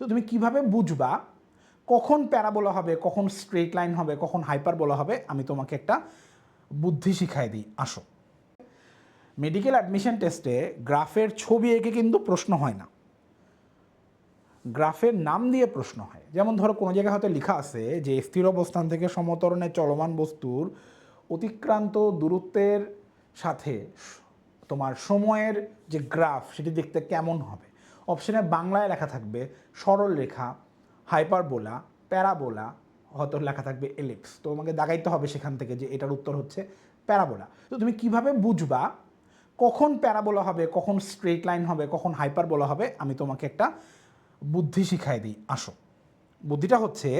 তো তুমি কিভাবে বুঝবা কখন প্যারাবোলা হবে, কখন স্ট্রেট লাইন হবে, কখন হাইপারবোলা হবে? আমি তোমাকে একটা বুদ্ধি শিখাই দিই, আসো। মেডিকেল অ্যাডমিশন টেস্টে গ্রাফের ছবি এঁকে কিন্তু প্রশ্ন হয় না, গ্রাফের নাম দিয়ে প্রশ্ন হয়। যেমন ধরো কোনো জায়গায় হয়তো লেখা আছে যে স্থির অবস্থান থেকে সমতরণে চলমান বস্তুর অতিক্রান্ত দূরত্বের সাথে তোমার সময়ের যে গ্রাফ সেটি দেখতে কেমন হবে। অপশনে বাংলায় লেখা থাকবে সরল রেখা, হাইপারবোলা, প্যারাবোলা, হয়তো লেখা থাকবে এলিপস। তো তোমাকে দাগাইতে হবে সেখান থেকে যে এটার উত্তর হচ্ছে প্যারাবোলা। তো তুমি কিভাবে বুঝবা কখন প্যারাবোলা হবে, কখন স্ট্রেট লাইন হবে, কখন হাইপারবোলা হবে? আমি তোমাকে একটা বুদ্ধি শিখাই দিই, আসো। বুদ্ধিটা হচ্ছে,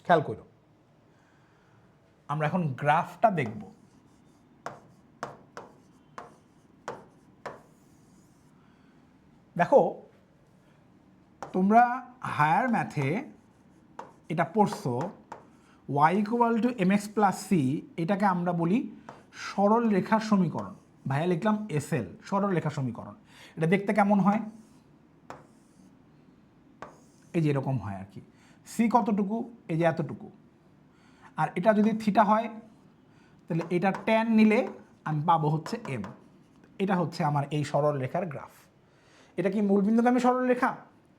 খেয়াল করো, আমরা এখন গ্রাফটা দেখব। দেখো, তোমরা হায়ার ম্যাথে এটা পড়ছো y equal to mx plus c, এটাকে আমরা বলি সরল রেখার সমীকরণ। ভাইয়া লিখলাম এসএল, সরল রেখার সমীকরণ। এটা দেখতে কেমন হয়? এই যে এরকম হয় আর কি। সি কতটুকু? এই যে এতটুকু। আর এটা যদি থিটা হয় তাহলে এটা ট্যান নিলে আমি পাবো হচ্ছে এম। এটা হচ্ছে আমার এই সরল রেখার গ্রাফ। এটা কি মূলবিন্দুগামী সরল রেখা?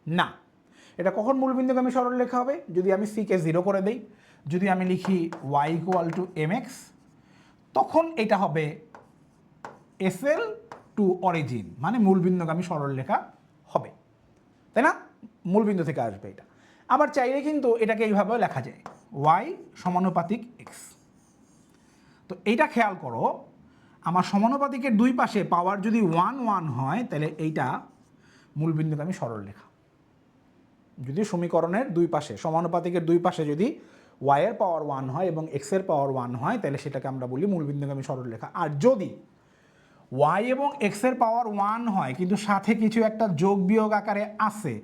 না। এটা কখন মূলবিন্দুগামী সরল রেখা হবে? যদি আমি সিকে 0 করে দেই, যদি আমি লিখি y ইকুয়াল টু mx, তখন এটা হবে এসএল টু অরিজিন, মানে মূলবিন্দুগামী সরল রেখা হবে, তাই না? মূলবিন্দু থেকে আসবে এটা। আবার চাইলে কিন্তু এটাকে এইভাবেও লেখা যায়, y সমানুপাতিক x। তো এইটা খেয়াল করো, আমার সমানুপাতিকের দুই পাশে পাওয়ার যদি 1 1 হয় তাহলে এইটা মূলবিন্দুগামী সরল রেখা। যদি সমীকরণের দুই পাশে, সমানুপাতিকের দুই পাশে যদি y এর পাওয়ার 1 হয় এবং x এর পাওয়ার 1 হয় তাহলে সেটাকে আমরা বলি মূলবিন্দুগামী সরল রেখা। আর যদি y এবং x এর পাওয়ার 1 হয় কিন্তু সাথে কিছু একটা যোগ বিয়োগ আকারে আসে,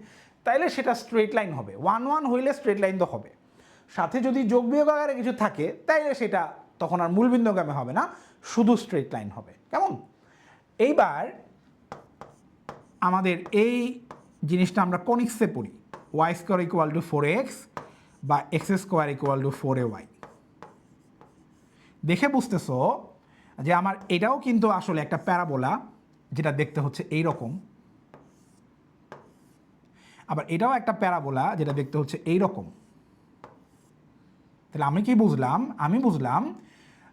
তাইলে সেটা স্ট্রেট লাইন হবে। 1 1 হইলে স্ট্রেট লাইন তো হবে, সাথে যদি যোগ বিয়োগ আকারে কিছু থাকে তাইলে সেটা তখন আর মূলবিন্দুগামী হবে না, শুধু স্ট্রেট লাইন হবে। কেমন? এইবার আমাদের এই জিনিসটা আমরা কনিক্সে পড়ি, Y square equal two 4x বা x square equal two 4ay। দেখে বুঝতেছো যে আমার এটাও কিন্তু আসলে একটা প্যারাবোলা, যেটা দেখতে হচ্ছে এই রকম। আবার এটাও একটা প্যারাবোলা, যেটা দেখতে হচ্ছে এই রকম। তাহলে আমি কি বুঝলাম? আমি বুঝলাম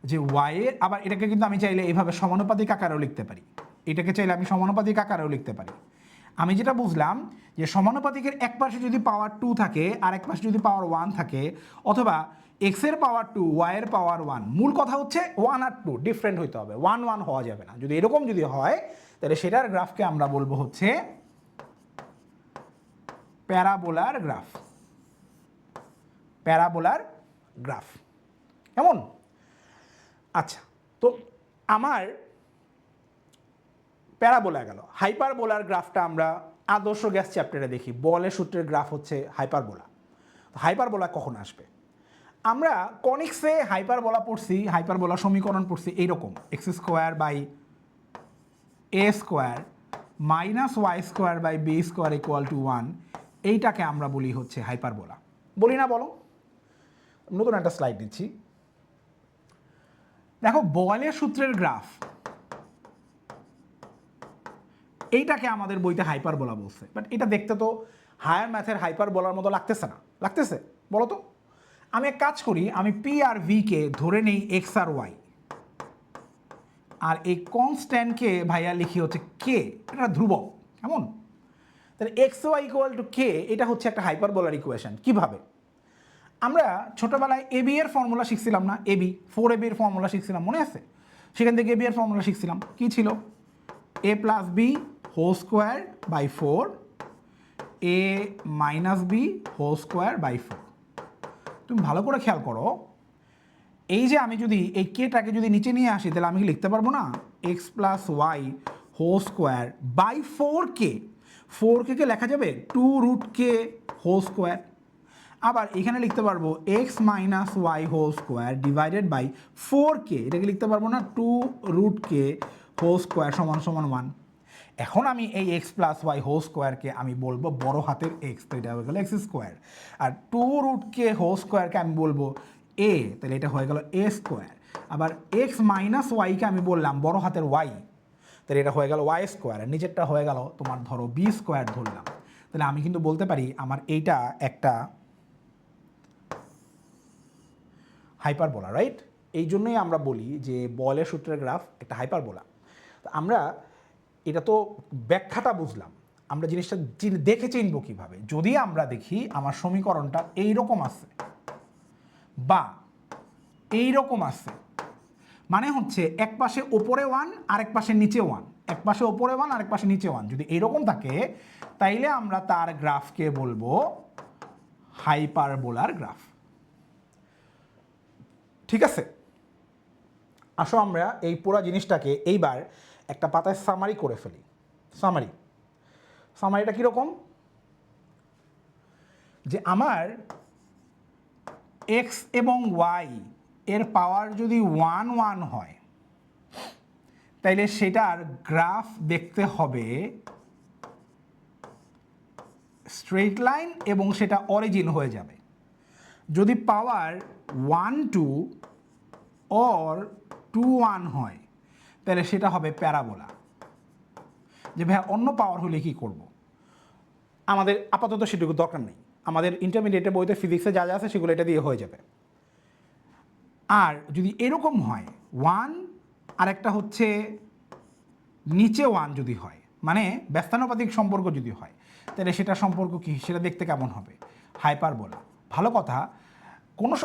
যে y এর, আবার এটাকে কিন্তু আমি চাইলে এইভাবে সমানুপাতিক আকারেও লিখতে পারি, এটাকে চাইলে আমি সমানুপাতিক আকারেও লিখতে পারি। আমি যেটা বুঝলাম যে সমানুপাতিকের এক পাশে যদি পাওয়ার 2 থাকে আর এক পাশে যদি পাওয়ার 1 থাকে, অথবা এক্স এর পাওয়ার 2 ওয়াই এর পাওয়ার 1, মূল কথা হচ্ছে 1 আর 2 ডিফারেন্ট হইতে হবে, 1 1 হওয়া যাবে না। যদি এরকম যদি হয় তাহলে সেটার গ্রাফকে আমরা বলবো হচ্ছে প্যারাবোলার গ্রাফ। প্যারাবোলার গ্রাফ কেমন? আচ্ছা, তো আমার প্যারাবোলা গেল। হাইপারবোলার গ্রাফটা আমরা আদর্শ গ্যাস চ্যাপ্টারে দেখি, বলের সূত্রের গ্রাফ হচ্ছে হাইপারবোলা। হাইপারবোলা কখন আসবে? আমরা কনিক্সে হাইপারবোলা পড়ছি, হাইপারবোলা সমীকরণ পড়ছি এইরকম, x square by a square minus y square by b square equal to 1। এইটাকে আমরা বলি হচ্ছে হাইপারবোলা, বলি না? বলো। নতুন একটা স্লাইড দিচ্ছি, দেখো বয়েলের সূত্রের গ্রাফ, এইটাকে আমাদের বইতে হাইপারবোলা বলছে, বাট এটা দেখতে তো হায়ার ম্যাথের হাইপারবোলার মতো লাগতেছে না। লাগতেছে? বলো তো। আমি এক কাজ করি, আমি পি আর ভিকে ধরে নেই এক্স আর ওয়াই, আর এই কনস্ট্যান্টকে ভাইয়া লিখি হচ্ছে কে, এটা ধ্রুবক। কেমন? তাহলে এক্স ওয়াই ইকুয়াল টু কে, এটা হচ্ছে একটা হাইপারবোলার ইকুয়েশন। কিভাবে? আমরা ছোটবেলায় এবি এর ফর্মুলা শিখছিলাম না? এবি, 4ab এর ফর্মুলা শিখছিলাম, মনে আছে? সেখান থেকে এবি এর ফর্মুলা শিখছিলাম, কি ছিল? a plus b whole square by 4, a minus b whole square by 4। তুমি ভালো করে খেয়াল করো, এই যে আমি যদি এই কেটাকে যদি নিচে নিয়ে আসি তাহলে আমি কি লিখতে পারবো না x plus y whole square by 4k? 4k লেখা যাবে 2√k হোল স্কোয়ার। আবার এখানে লিখতে পারবো x minus y whole square divided by 4k, এটাকে লিখতে পারবো না 2√k হোল স্কোয়ার সমান সমান 1। এখন আমি এই এক্স প্লাস ওয়াই হোল স্কোয়ারকে আমি বলবো বড় হাতের এক্স, তো এটা হয়ে গেলো এক্স স্কোয়ার। আর 2√k হোল স্কোয়ারকে আমি বলবো এ, তাহলে এটা হয়ে গেল এ স্কোয়ার। আবার এক্স মাইনাস ওয়াইকে আমি বললাম বড় হাতের ওয়াই, তাহলে এটা হয়ে গেল ওয়াই স্কোয়ার। আর নিচেরটা হয়ে গেল তোমার ধরো বি স্কোয়ার ধরলাম। তাহলে আমি কিন্তু বলতে পারি আমার এইটা একটা হাইপারবোলা, রাইট? এই জন্যই আমরা বলি যে বয়েলের সূত্রের গ্রাফ একটা হাইপারবোলা। তো আমরা এটা তো ব্যাখ্যাটা বুঝলাম, আমরা জিনিসটা দেখে চিনব কীভাবে? যদি আমরা দেখি আমার সমীকরণটা এইরকম আছে বা এইরকম আছে, মানে হচ্ছে এক পাশে ওপরে 1 আরেক পাশে নিচে 1, এক পাশে ওপরে 1 আরেক পাশে নিচে 1, যদি এইরকম থাকে তাইলে আমরা তার গ্রাফকে বলবো হাইপারবোলার গ্রাফ। ঠিক আছে, আসো আমরা এই পুরো জিনিসটাকে এইবার একটা পাতায় সামারি করে ফেলি। সামারিটা কীরকম? যে আমার এক্স এবং ওয়াই এর পাওয়ার যদি 1 1 হয় তাইলে সেটার গ্রাফ দেখতে হবে স্ট্রেট লাইন এবং সেটা অরিজিন হয়ে যাবে। যদি পাওয়ার 1 2 অর 2 1 হয় তাহলে সেটা হবে প্যারাবোলা। যে ভাইয়া অন্য পাওয়ার হলে কি করব? আমাদের আপাতত সেটুকু দরকার নেই, আমাদের ইন্টারমিডিয়েটের বইতে ফিজিক্সে যা যা আছে সেগুলো এটা দিয়ে হয়ে যাবে। আর যদি এরকম হয় 1 আর একটা হচ্ছে নিচে 1 যদি হয়, মানে ব্যস্তানুপাতিক সম্পর্ক যদি হয়, তাহলে সেটা সম্পর্ক কি, সেটা দেখতে কেমন হবে? হাইপারবোলা। ভালো কথা,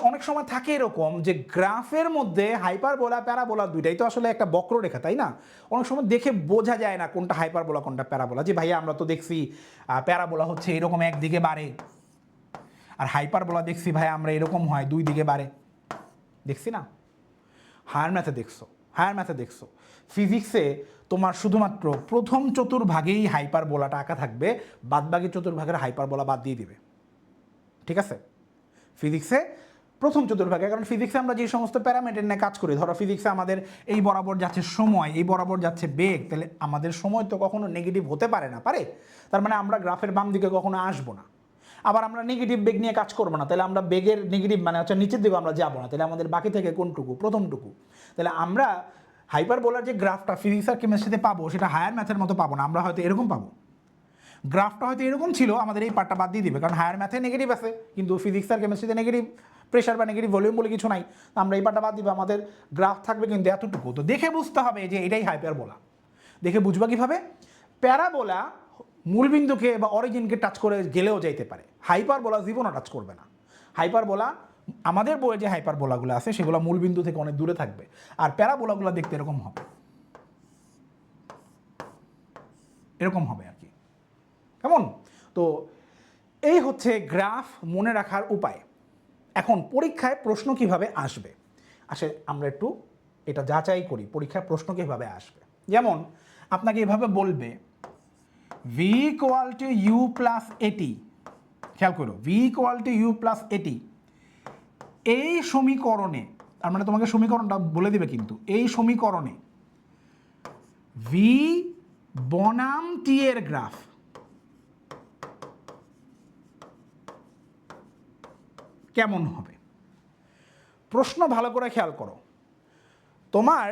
অনেক সময় থাকে এরকম যে গ্রাফের মধ্যে হাইপারবোলা প্যারাবোলা দুইটাই তো আসলে একটা বক্ররেখা, তাই না? অনেক সময় দেখে বোঝা যায় না কোনটা হাইপারবোলা কোনটা প্যারাবোলা। যে ভাইয়া আমরা তো দেখছি প্যারাবোলা হচ্ছে এরকম একদিকে বাড়ে, আর হাইপারবোলা দেখছি ভাই আমরা এরকম হয় দুই দিকে বাড়ে। দেখছি না? হায়ার ম্যাথে দেখছো। ফিজিক্সে তোমার শুধুমাত্র প্রথম চতুর্ভাগেই হাইপারবোলাটা আঁকা থাকবে, বাদবাকি চতুর্ভাগের হাইপারবোলা বাদ দিয়ে দিবে। ঠিক আছে? ফিজিক্সে প্রথম চতুর্ভাগে, কারণ ফিজিক্সে আমরা যে সমস্ত প্যারামিটার নিয়ে কাজ করি, ধরো ফিজিক্সে আমাদের এই বরাবর যাচ্ছে সময়, এই বরাবর যাচ্ছে বেগ, তাহলে আমাদের সময় তো কখনো নেগেটিভ হতে পারে না, পারে? তার মানে আমরা গ্রাফের বাম দিকে কখনো আসবো না। আবার আমরা নেগেটিভ বেগ নিয়ে কাজ করবো না, তাহলে আমরা বেগের নেগেটিভ মানে হচ্ছে নিচের দিকে আমরা যাবো না, তাহলে আমাদের বাকি থেকে কোনটুকু? প্রথমটুকু। তাহলে আমরা হাইপারবোলার যে গ্রাফটা ফিজিক্স আর কেমিস্ট্রিতে পাবো সেটা হায়ার ম্যাথের মতো পাবো না, আমরা হয়তো এরকম পাবো। গ্রাফটা হয়তো এরকম ছিল, আমাদের এই পার্টটা বাদ দিয়ে দিবে, কারণ হায়ার ম্যাথে নেগেটিভ আছে কিন্তু ফিজিক্স আর কেমিস্ট্রিতে নেগেটিভ প্রেশার বা নেগেটিভ ভলিউম বলে কিছু নাই, তো আমরা এই পার্টটা বাদ দিব, আমাদের গ্রাফ থাকবে কিন্তু এতটুকু। তো দেখে বুঝতে হবে যে এটাই হাইপারবোলা। দেখে বুঝবা কীভাবে? প্যারাবোলা মূলবিন্দুকে বা অরিজিনকে টাচ করে গেলেও যাইতে পারে, হাইপারবোলা জীবনও টাচ করবে না। হাইপারবোলা আমাদের বইয়ে যে হাইপারবোলাগুলো আছে সেগুলো মূলবিন্দু থেকে অনেক দূরে থাকবে, আর প্যারাবোলাগুলো দেখতে এরকম হবে, এরকম হবে আর কি। কেমন? তো এই হচ্ছে গ্রাফ মনে রাখার উপায়। এখন পরীক্ষায় প্রশ্ন কিভাবে আসবে আমরা একটু এটা যাচাই করি, পরীক্ষায় প্রশ্ন কিভাবে আসবে। যেমন আপনাকে এভাবে বলবে v = u + at, খেয়াল করো v = u + at, এই সমীকরণে, তার মানে তোমাকে সমীকরণটা বলে দিবে, কিন্তু এই সমীকরণে v বনাম t এর গ্রাফ কেমন হবে? প্রশ্ন ভালো করে খেয়াল করো। তোমার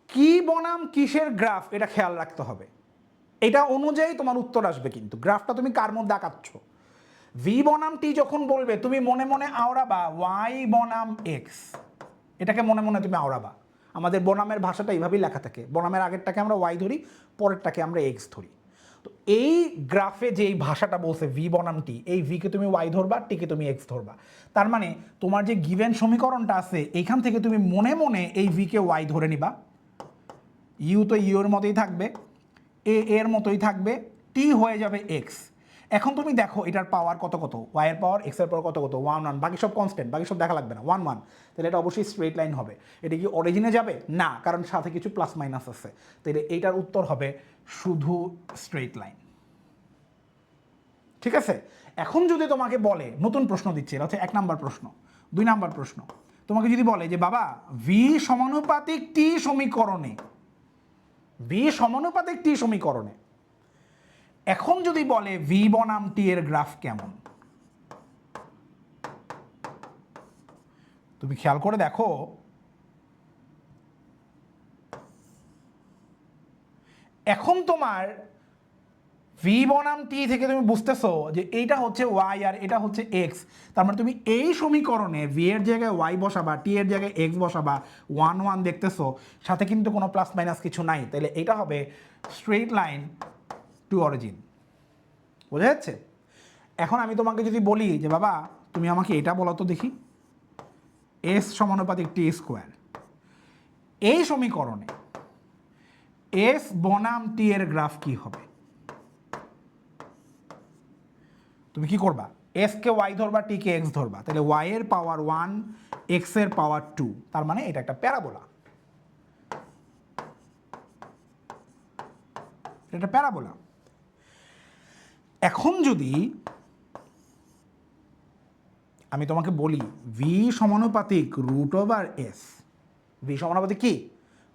কি বনাম কিসের গ্রাফ এটা খেয়াল রাখতে হবে, এটা অনুযায়ী তোমার উত্তর আসবে। কিন্তু গ্রাফটা তুমি কার মধ্যে আঁকাচ্ছ? ভি বনাম টি যখন বলবে তুমি মনে মনে আওড়াবা ওয়াই বনাম এক্স, এটাকে মনে মনে তুমি আওড়াবা। আমাদের বনামের ভাষাটা এইভাবেই লেখা থাকে, বনামের আগেরটাকে আমরা ওয়াই ধরি, পরেরটাকে আমরা এক্স ধরি। তো এই গ্রাফে যে এই ভাষাটা বলছে ভি বনাম টি, এই ভিকে তুমি ওয়াই ধরবা, টিকে তুমি এক্স ধরবা। তার মানে তোমার যে গিভেন সমীকরণটা আছে এইখান থেকে তুমি মনে মনে এই ভিকে ওয়াই ধরে নিবা, ইউ তো ইউর মতোই থাকবে, এ এর মতোই থাকবে, টি হয়ে যাবে এক্স। এখন তুমি দেখো এটার পাওয়ার কত কত, ওয়াইয়ের পাওয়ার এক্সের পাওয়ার কত কত, 1 1, বাকি সব কনস্ট্যান্ট, বাকি সব দেখা লাগবে না, 1 1, তাহলে এটা অবশ্যই স্ট্রেট লাইন হবে। এটা কি অরিজিনে যাবে? না, কারণ সাথে কিছু প্লাস মাইনাস আছে, তাহলে এইটার উত্তর হবে শুধু স্ট্রেট লাইন। ঠিক আছে? এখন যদি তোমাকে বলে, নতুন প্রশ্ন দিচ্ছে, এটা হচ্ছে 1 নাম্বার প্রশ্ন। 2 নাম্বার প্রশ্ন, তোমাকে যদি বলে যে বাবা ভি সমানুপাতিক টি সমীকরণে, ভি সমানুপাতিক টি সমীকরণে এখন যদি বলে ভি বনাম টি এর গ্রাফ কেমন, তুমি খেয়াল করে দেখো এখন তোমার ভি বনাম টি থেকে তুমি বুঝতেছো যে এইটা হচ্ছে ওয়াই আর এটা হচ্ছে এক্স। তার মানে তুমি এই সমীকরণে ভি এর জায়গায় ওয়াই বসাবা, টি এর জায়গায় এক্স বসাবা, 1 1 দেখতেছো, সাথে কিন্তু কোনো প্লাস মাইনাস কিছু নাই, তাহলে এটা হবে স্ট্রেইট লাইন টু অরিজিন। বোঝা যাচ্ছে? এখন আমি তোমাকে যদি বলি যে বাবা তুমি আমাকে এটা বলো তো দেখি, এস সমানুপাতিক টি স্কোয়ার, এই সমীকরণে এস বনাম টি এর গ্রাফ কি হবে? তুমি কি করবা? এস কে ওয়াই ধরবা, টি কে এক্স ধরবা, তাহলে ওয়াই এর পাওয়ার 1, এক্স এর পাওয়ার 2, তার মানে এটা একটা প্যারাবোলা। এটা প্যারাবোলা। এখন যদি আমি তোমাকে বলি ভি সমানুপাতিক রুট ওভার এস, ভি সমানুপাতিক কি?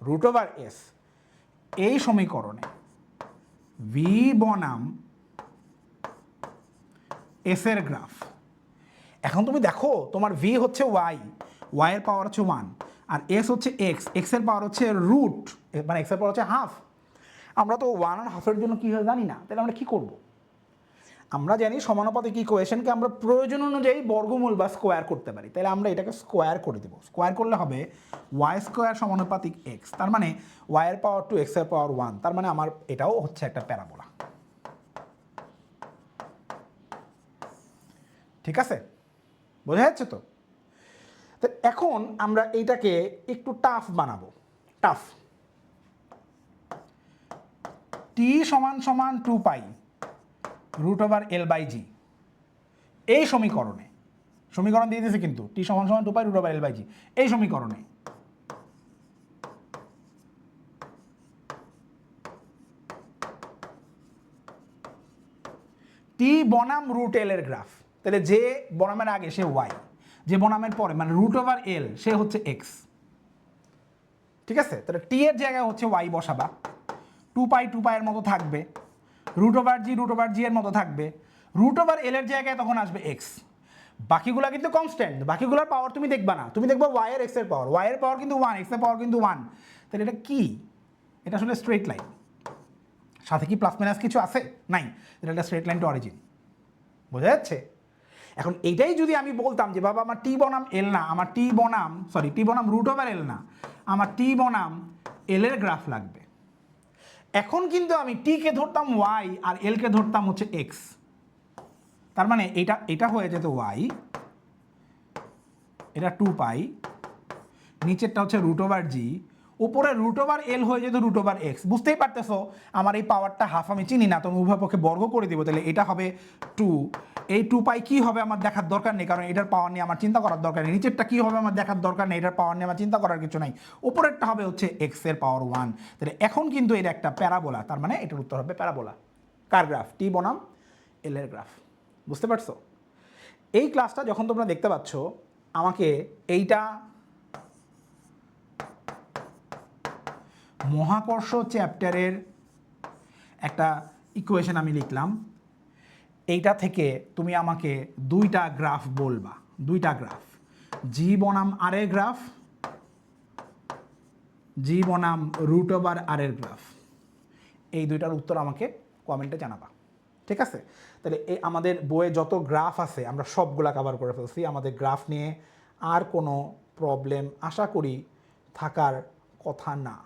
রুট ওভার এস, এই সমীকরণে ভি বনাম এস এর গ্রাফ। এখন তুমি দেখো তোমার ভি হচ্ছে ওয়াই, ওয়াই এর পাওয়ার হচ্ছে 1, আর এস হচ্ছে এক্স, এক্স এর পাওয়ার হচ্ছে রুট, মানে এক্স এর পাওয়ার হচ্ছে হাফ। আমরা তো 1 আর হাফের জন্য কী হয় জানি না, তাহলে আমরা কী করব? আমরা জানি সমানুপাতিক ইকুয়েশনকে আমরা প্রয়োজন অনুযায়ী বর্গমূল বা স্কোয়ার করতে পারি, তাহলে আমরা এটাকে স্কোয়ার করে দেবো। স্কোয়ার করলে হবে ওয়াই স্কোয়ার সমানুপাতিক এক্স, তার মানে ওয়াই এর পাওয়ার 2, এক্স এর পাওয়ার 1, তার মানে আমার এটাও হচ্ছে একটা প্যারাবোলা। ঠিক আছে? বোঝা যাচ্ছে তো? তো এখন আমরা এইটাকে একটু টাফ বানাবো। টাফ, টি সমান সমান 2 পাই রুট ওভার এল বাই জি, এই সমীকরণে, সমীকরণ দিয়ে দিয়েছে কিন্তু, টি সমান সমান 2 পাই রুট ওভার এল বাই জি, এই সমীকরণে টি বনাম রুট এল এর গ্রাফ, তাহলে যে বনামের আগে সে ওয়াই, যে বনামের পরে মানে রুট ওভার এল সে হচ্ছে এক্স। ঠিক আছে? তাহলে টি এর জায়গায় হচ্ছে ওয়াই বসাবা, 2 পাই এর মতো থাকবে, রুট ওভার জি এর মতো থাকবে, রুট ওভার এল এর জায়গায় তখন আসবে এক্স। বাকিগুলা কিন্তু কনস্ট্যান্ট, বাকিগুলোর পাওয়ার তুমি দেখবা না, তুমি দেখবা ওয়াই এর এক্স এর পাওয়ার, ওয়াই এর পাওয়ার কিন্তু 1, এক্স এর পাওয়ার কিন্তু 1, তাহলে এটা কি? এটা আসলে স্ট্রেট লাইন, সাথে কি প্লাস মাইনাস কিছু আছে? নাই, এটা একটা স্ট্রেট লাইন টু অরিজিন। বোঝা যাচ্ছে? এখন এইটাই যদি আমি বলতাম যে বাবা আমার টি বনাম এল না, আমার টি বনাম রুট ওভার এল না, আমার টি বনাম এল এর গ্রাফ লাগবে, এখন কিন্তু আমি টি কে ধরতাম ওয়াই আর এল কে ধরতাম হচ্ছে এক্স, তার মানে এটা হয়ে যেত ওয়াই, এটা 2 পাই, নিচেরটা হচ্ছে রুট ওভার জি, উপরে রুট ওভার এল হয়ে যেত রুট ওভার এক্স। বুঝতেই পারতেছো আমার এই পাওয়ারটা হাফ আমি চিনি না, তো আমি উভয় পক্ষে বর্গ করে দিব, তাহলে এটা হবে 2, এই 2 পাই কী হবে আমার দেখার দরকার নেই, কারণ এটার পাওয়ার নিয়ে আমার চিন্তা করার দরকার নেই, নিচেরটা কী হবে আমার দেখার দরকার নেই, এটার পাওয়ার নিয়ে আমার চিন্তা করার কিছু নাই, উপরেরটা হবে হচ্ছে এক্স এর পাওয়ার 1, তাহলে এখন কিন্তু এটা একটা প্যারাবোলা, তার মানে এটার উত্তর হবে প্যারাবোলা। কার গ্রাফ? টি বনাম এল এর গ্রাফ। বুঝতে পারছো? এই ক্লাসটা যখন তোমরা দেখতে পাচ্ছ, আমাকে এইটা মহাকর্ষ চ্যাপ্টারের একটা ইকুয়েশন আমি লিখলাম, এইটা থেকে তুমি আমাকে 2টা গ্রাফ বলবা, 2টা গ্রাফ, জি বনাম আর এর গ্রাফ, জি বনাম রুট ওভার আর এর গ্রাফ, এই 2টার উত্তর আমাকে কমেন্টে জানাবা। ঠিক আছে? তাহলে এই আমাদের বইয়ে যত গ্রাফ আছে আমরা সবগুলা কভার করে ফেলছি, আমাদের গ্রাফ নিয়ে আর কোনো প্রবলেম আশা করি থাকার কথা না।